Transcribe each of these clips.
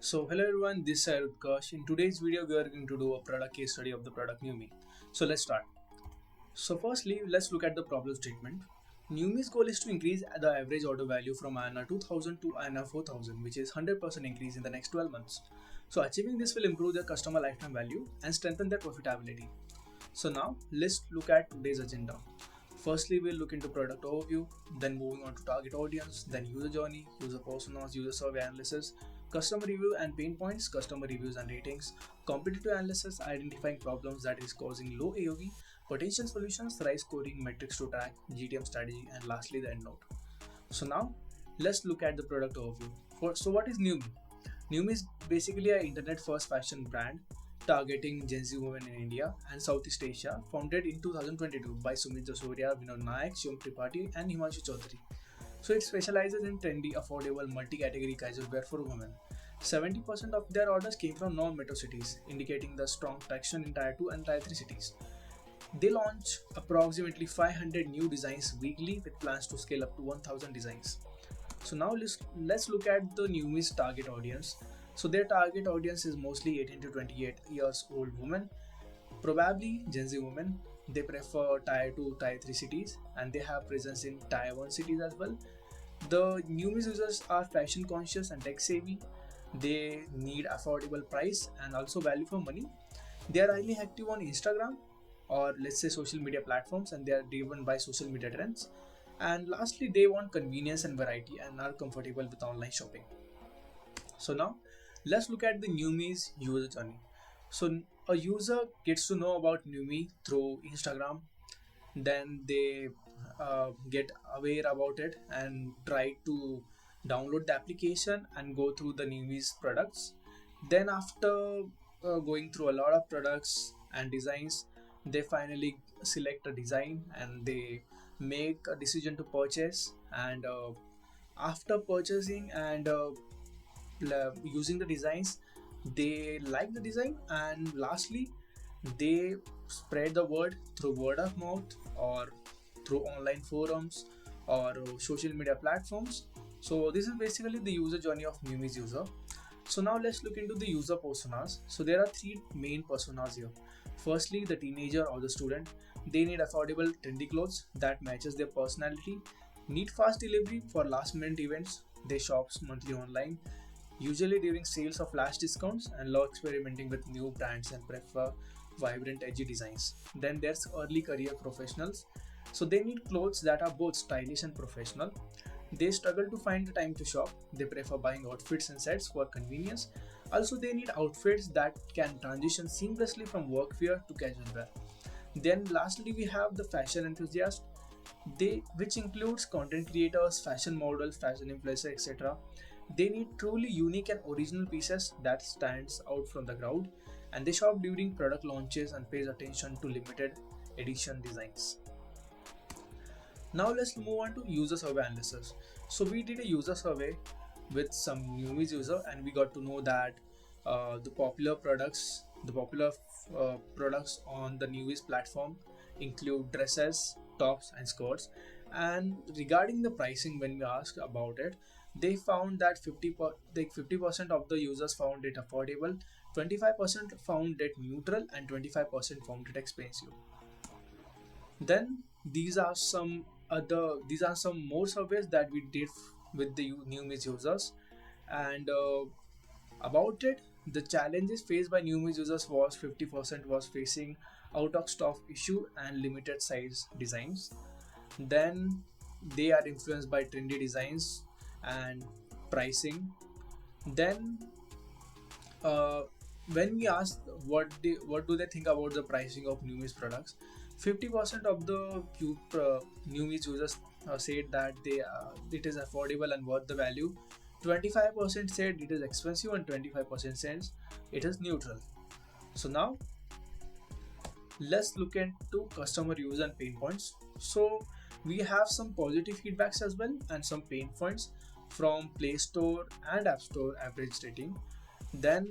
So hello everyone, this is Utkarsh. In today's video, we are going to do a product case study of the product NewMe. So let's start. So firstly, let's look at the problem statement. NewMe's goal is to increase the average order value from INR 2000 to INR 4000, which is 100% increase in the next 12 months. So achieving this will improve their customer lifetime value and strengthen their profitability. So now let's look at today's agenda. Firstly, we'll look into product overview, then moving on to target audience, then user journey, user personas, user survey analysis, customer review and pain points, customer reviews and ratings, competitive analysis, identifying problems that is causing low AOV, potential solutions, rise scoring, metrics to track, GTM strategy, and lastly the end note. So now let's look at the product overview. So what is NewMe? NewMe is basically an internet-first fashion brand targeting Gen Z women in India and Southeast Asia, founded in 2022 by Sumit Jasoria, Vinod Nayak, Shivam Tripathi, and Himanshu Chaudhary. So it specializes in trendy, affordable, multi-category casual wear for women. 70% of their orders came from non-metro cities, indicating the strong traction in Tier 2 and Tier 3 cities. They launch approximately 500 new designs weekly with plans to scale up to 1000 designs. So now let's look at the NewMe's target audience. So their target audience is mostly 18 to 28 years old women, probably Gen Z women. They prefer Tier 2, Tier 3 cities, and they have presence in Tier 1 cities as well. The NewMe users are fashion conscious and tech savvy. They need affordable price and also value for money. They are highly active on Instagram or let's say social media platforms, and they are driven by social media trends. And lastly, they want convenience and variety and are comfortable with online shopping. So now let's look at the NewMe's user journey. So a user gets to know about NewMe through Instagram, then they get aware about it and try to download the application and go through the NewMe's products. Then after going through a lot of products and designs, they finally select a design and they make a decision to purchase. And after purchasing and using the designs, they like the design, and lastly they spread the word through word of mouth or through online forums or social media platforms. So this is basically the user journey of NewMe's user. So now let's look into the user personas. So there are three main personas here. Firstly, the teenager or the student. They need affordable trendy clothes that matches their personality, need fast delivery for last minute events. They shop monthly online, usually during sales or flash discounts, and love experimenting with new brands and prefer vibrant edgy designs. Then there's early career professionals. So they need clothes that are both stylish and professional. They struggle to find the time to shop. They prefer buying outfits and sets for convenience. Also, they need outfits that can transition seamlessly from work wear to casual wear. Then lastly, we have the fashion enthusiast, they which includes content creators, fashion models, fashion influencers, etc. They need truly unique and original pieces that stands out from the crowd, and they shop during product launches and pays attention to limited edition designs. Now let's move on to user survey analysis. So we did a user survey with some NewMe user, and we got to know that the popular products on the NewMe platform include dresses, tops, and skirts. And regarding the pricing, when we asked about it, they found that 50% of the users found it affordable, 25% found it neutral, and 25% found it expensive. Then these are some more surveys that we did with the NewMe users, and about it, the challenges faced by NewMe users was 50% was facing out of stock issue and limited size designs. Then they are influenced by trendy designs and pricing. Then uh, when we asked what do they think about the pricing of NewMe's products, 50% of the NewMe users said that it is affordable and worth the value. 25% said it is expensive, and 25% said it is neutral. So now let's look into customer use and pain points. So we have some positive feedbacks as well and some pain points from Play Store and App Store average rating. Then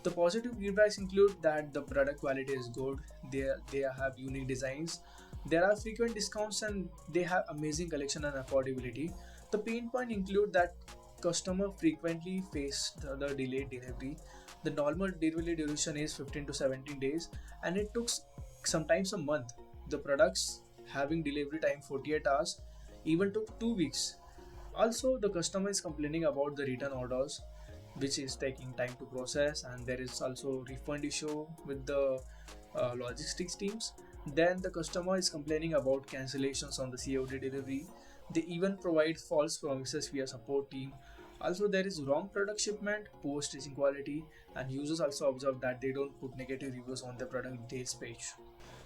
the positive feedbacks include that the product quality is good, they have unique designs, there are frequent discounts, and they have amazing collection and affordability. The pain point include that customer frequently face the delayed delivery. The normal delivery duration is 15 to 17 days, and it took sometimes a month. The products having delivery time 48 hours even took 2 weeks. Also, the customer is complaining about the return orders, which is taking time to process, and there is also refund issue with the logistics teams. Then the customer is complaining about cancellations on the COD delivery. They even provide false promises via support team. Also, there is wrong product shipment, poor stitching quality, and users also observe that they don't put negative reviews on the product details page.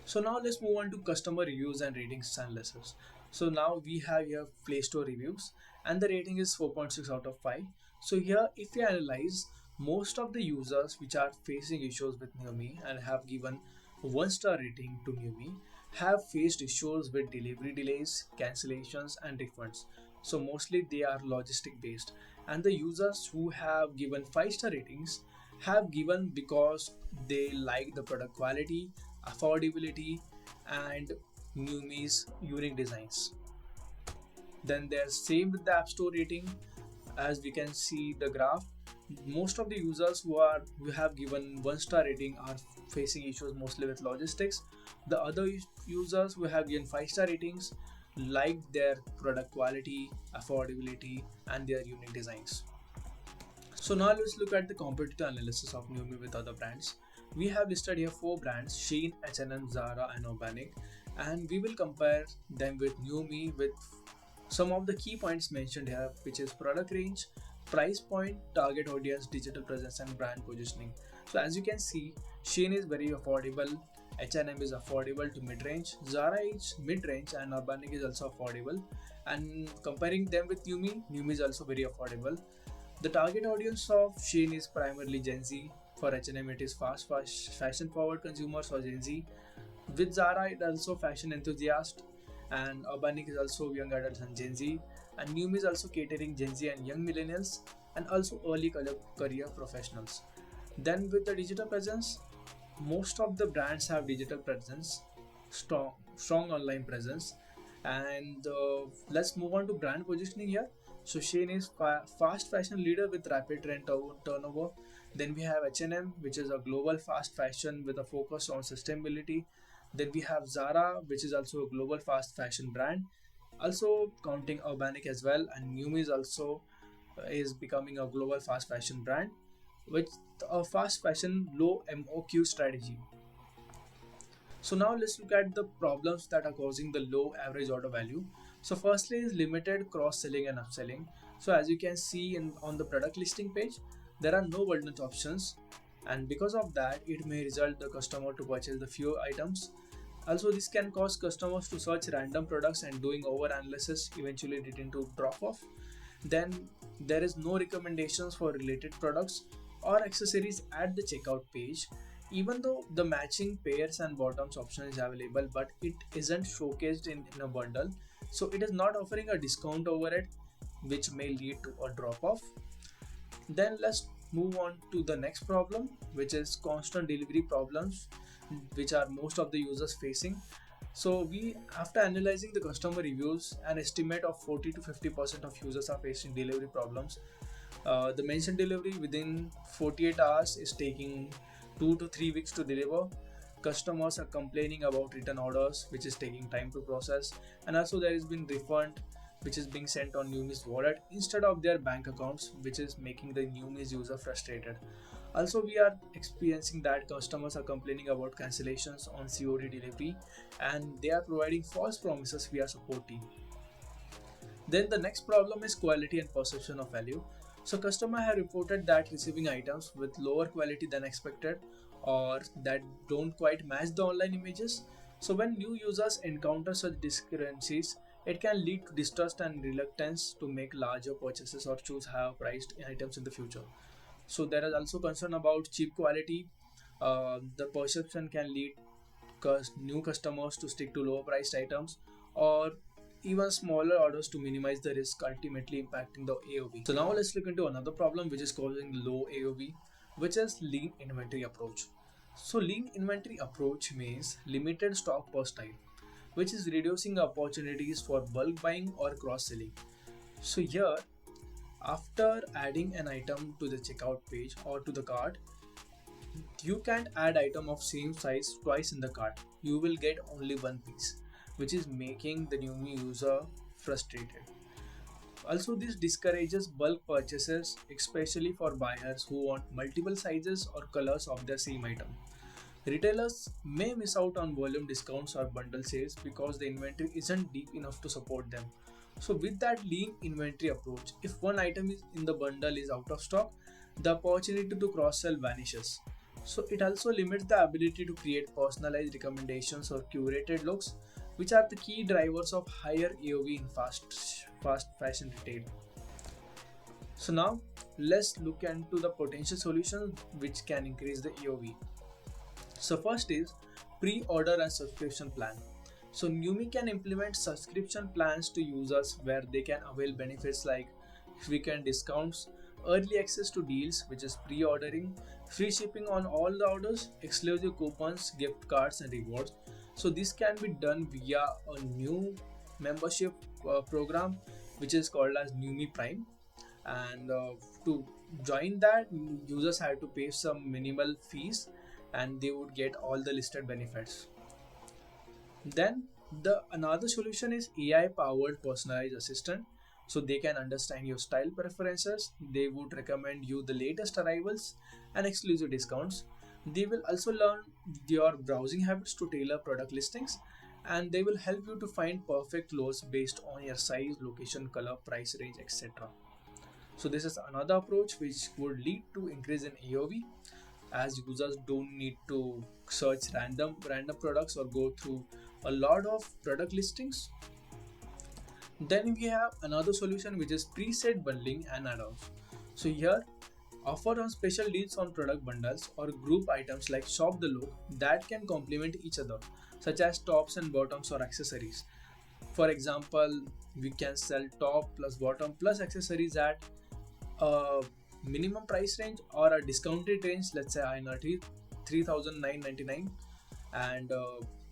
So now let's move on to customer reviews and ratings analysis. So now we have here Play Store reviews, and the rating is 4.6 out of 5. So here if we analyze, most of the users which are facing issues with NewMe and have given 1-star rating to NewMe have faced issues with delivery delays, cancellations and refunds. So mostly they are logistic based, and the users who have given 5-star ratings have given because they like the product quality, affordability and NewMe's unique designs. Then there's same with the App Store rating. As we can see the graph, most of the users who have given 1-star rating are facing issues mostly with logistics. The other users who have given 5-star ratings like their product quality, affordability and their unique designs. So now let's look at the competitor analysis of NewMe with other brands. We have listed here 4 brands: Shein, H&M, Zara and Organic, and we will compare them with NewMe with some of the key points mentioned here, which is product range, price point, target audience, digital presence and brand positioning. So as you can see, Shein is very affordable, H&M is affordable to mid-range, Zara is mid-range and Organic is also affordable. And comparing them with NewMe, NewMe is also very affordable. The target audience of Shein is primarily Gen Z. For H&M it is fast fashion forward consumers or Gen Z. With Zara it also fashion enthusiasts, and Organic is also young adults and Gen Z. And NewMe is also catering Gen Z and young millennials and also early career professionals. Then with the digital presence, most of the brands have digital presence, strong online presence. And let's move on to brand positioning here. So Shein is fast fashion leader with rapid trend turnover. Then we have H&M, which is a global fast fashion with a focus on sustainability. Then we have Zara, which is also a global fast fashion brand, also counting Organic as well. And NewMe is also is becoming a global fast fashion brand with a fast fashion low MOQ strategy. So now let's look at the problems that are causing the low average order value. So firstly is limited cross-selling and upselling. So as you can see on the product listing page, there are no bundle options, and because of that it may result the customer to purchase the fewer items. Also this can cause customers to search random products and doing over analysis eventually leading to drop off. Then there is no recommendations for related products or accessories at the checkout page, even though the matching pairs and bottoms option is available, but it isn't showcased in a bundle, so it is not offering a discount over it, which may lead to a drop off. Then let's move on to the next problem, which is constant delivery problems, which are most of the users facing. So we, after analyzing the customer reviews, an estimate of 40 to 50% of users are facing delivery problems. The mentioned delivery within 48 hours is taking 2 to 3 weeks to deliver. Customers are complaining about return orders, which is taking time to process, and also there has been refund which is being sent on NewMe's wallet instead of their bank accounts, which is making the NewMe's user frustrated. Also, we are experiencing that customers are complaining about cancellations on COD delivery, and they are providing false promises via support team. Then the next problem is quality and perception of value. So customers have reported that receiving items with lower quality than expected or that don't quite match the online images. So when new users encounter such discrepancies, it can lead to distrust and reluctance to make larger purchases or choose higher priced items in the future. So there is also concern about cheap quality. The perception can lead new customers to stick to lower priced items or even smaller orders to minimize the risk, ultimately impacting the AOV. So now let's look into another problem which is causing low AOV, which is lean inventory approach. So lean inventory approach means limited stock per style, which is reducing opportunities for bulk buying or cross selling. So here After adding an item to the checkout page or to the cart, you can't add item of same size twice in the cart. You will get only one piece, which is making the new user frustrated. Also, this discourages bulk purchases, especially for buyers who want multiple sizes or colors of the same item. Retailers may miss out on volume discounts or bundle sales because the inventory isn't deep enough to support them. So, with that lean inventory approach, if one item is in the bundle is out of stock, the opportunity to cross sell vanishes. So, it also limits the ability to create personalized recommendations or curated looks, which are the key drivers of higher AOV in fast fashion retail. So, now let's look into the potential solutions which can increase the AOV. So first is pre-order and subscription plan. So NewMe can implement subscription plans to users where they can avail benefits like weekend discounts, early access to deals, which is pre-ordering, free shipping on all the orders, exclusive coupons, gift cards, and rewards. So this can be done via a new membership program, which is called as NewMe Prime. And to join that, users have to pay some minimal fees and they would get all the listed benefits. Then the another solution is AI powered personalized assistant. So they can understand your style preferences, they would recommend you the latest arrivals and exclusive discounts. They will also learn your browsing habits to tailor product listings, and they will help you to find perfect clothes based on your size, location, color, price range, etc. So this is another approach which would lead to increase in AOV, as users don't need to search random products or go through a lot of product listings. Then we have another solution which is preset bundling and add-ons. So here, offer on special deals on product bundles or group items like shop the look that can complement each other, such as tops and bottoms or accessories. For example, we can sell top plus bottom plus accessories at a minimum price range or a discounted range, let's say INR 3,999, and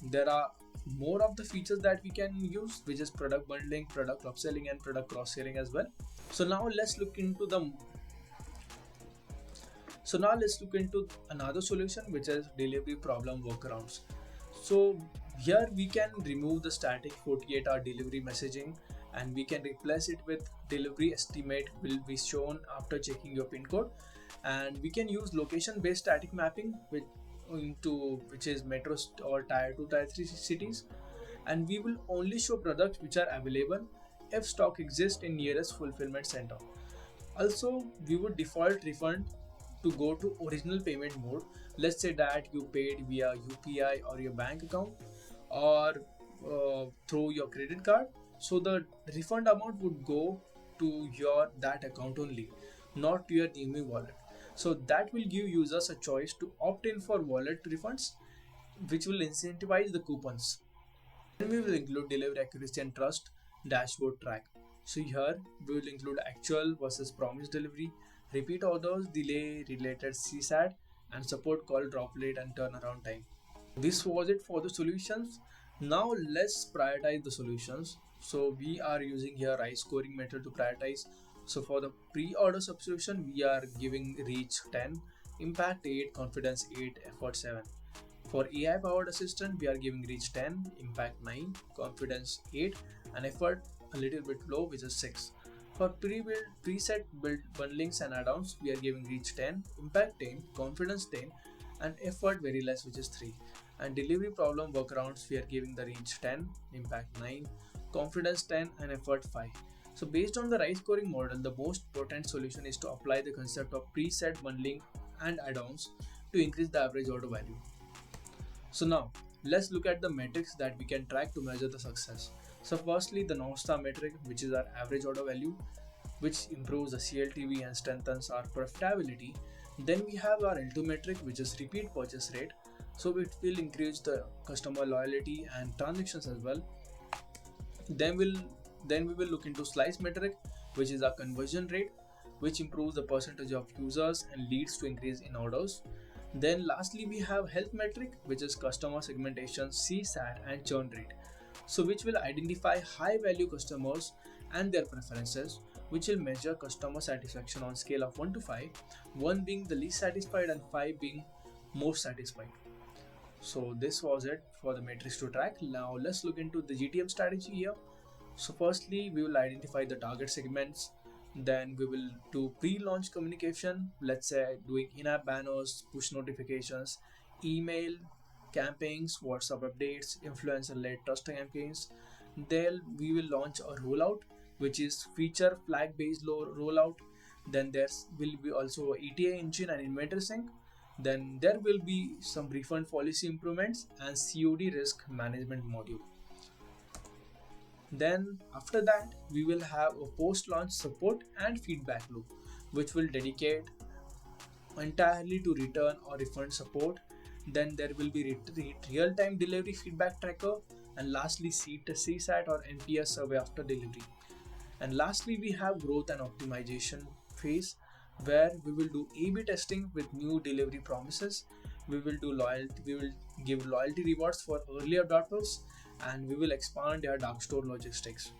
there are more of the features that we can use, which is product bundling, product upselling, and product cross selling as well. So now let's look into the another solution, which is delivery problem workarounds. So here we can remove the static 48-hour delivery messaging and we can replace it with delivery estimate will be shown after checking your pin code, and we can use location based static mapping which is metro or tier 2 tier 3 cities, and we will only show products which are available if stock exists in nearest fulfillment center. Also, we would default refund to go to original payment mode. Let's say that you paid via UPI or your bank account or through your credit card. So the refund amount would go to your that account only, not to your NewMe wallet. So that will give users a choice to opt in for wallet refunds, which will incentivize the coupons. Then we will include delivery accuracy and trust dashboard track. So here we will include actual versus promised delivery, repeat orders, delay related CSAT, and support call drop rate and turnaround time. This was it for the solutions. Now let's prioritize the solutions. So we are using here rise scoring method to prioritize. So for the pre-order subscription, we are giving reach 10, impact 8, confidence 8, effort 7. For AI powered assistant, we are giving reach 10, impact 9, confidence 8, and effort a little bit low, which is 6. For preset build bundlings and add-ons, we are giving reach 10, impact 10, confidence 10, and effort very less, which is 3. And delivery problem workarounds, we are giving the reach 10, impact 9, confidence 10, and effort 5. So based on the rise scoring model, the most potent solution is to apply the concept of preset bundling and add-ons to increase the average order value. So now let's look at the metrics that we can track to measure the success. So firstly, the North Star metric, which is our average order value, which improves the CLTV and strengthens our profitability. Then we have our L2 metric, which is repeat purchase rate. So it will increase the customer loyalty and transactions as well. Then we will look into slice metric, which is our conversion rate, which improves the percentage of users and leads to increase in orders. Then lastly, we have health metric, which is customer segmentation, CSAT, and churn rate. So which will identify high value customers and their preferences. which will measure customer satisfaction on scale of 1 to 5, 1 being the least satisfied and 5 being most satisfied. So this was it for the matrix to track. Now let's look into the GTM strategy here. So firstly, we will identify the target segments. Then we will do pre-launch communication, let's say doing in-app banners, push notifications, email campaigns, WhatsApp updates, influencer-led trust campaigns. Then we will launch a rollout, which is feature flag-based rollout. Then there will be also ETA engine and inventory sync. Then there will be some refund policy improvements and COD risk management module. Then after that, we will have a post-launch support and feedback loop, which will dedicate entirely to return or refund support. Then there will be real-time delivery feedback tracker, and lastly CSAT or NPS survey after delivery. And lastly, we have growth and optimization phase, where we will do A/B testing with new delivery promises. We will do loyalty. We will give loyalty rewards for early adopters, and we will expand our dark store logistics.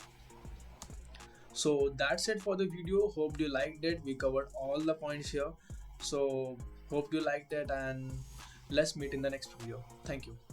So that's it for the video. Hope you liked it. We covered all the points here. So hope you liked it, and let's meet in the next video. Thank you.